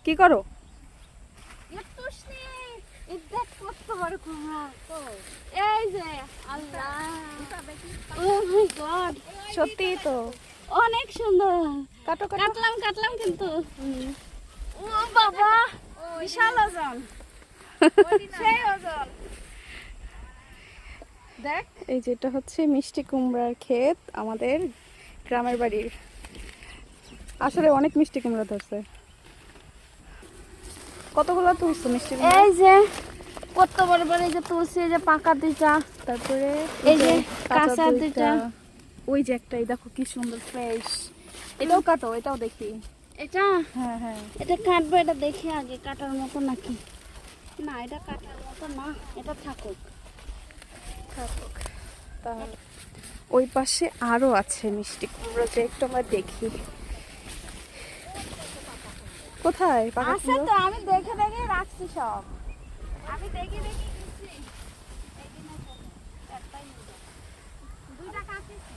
কি করো? সত্যি তো অনেক সুন্দর। কাটো কাটো। কাটলাম কিন্তু ও বাবা বিশাল ওজন। সেই ওজন দেখ। এই যেটা হচ্ছে মিষ্টি কুমড়ার ক্ষেত আমাদের গ্রামের বাড়ির। আসলে অনেক মিষ্টি কুমড়া ধরছে। কতগুলো তুলছো মিষ্টি কুমড়া? এই যে কত বড় বড়, এই যে তুলসী, এই যে পাকা দুইটা, তারপরে এই যে কাঁচা দুইটা। ওই যে একটাই দেখো কি সুন্দর ফ্রেশ। এটাও কাটো, এটাও দেখি। এটা হ্যাঁ হ্যাঁ এটা কাটবো, এটা দেখি আগে কাটার মতো নাকি না। এটা কাটার মতো না, এটা থাকুক। থাকুক। তাহলে ওই পাশে আরো আছে মিষ্টি কুমড়ো, যে একটু আমরা দেখি। কোথায় পাকা আছে কুমড়ো? তো, আমি দেখে দেখে রাখছি সব। আমি দেখে দেখে গেছি। এই দিনে একটাই নিয়ে যাবো। দুইটা কাটিছি।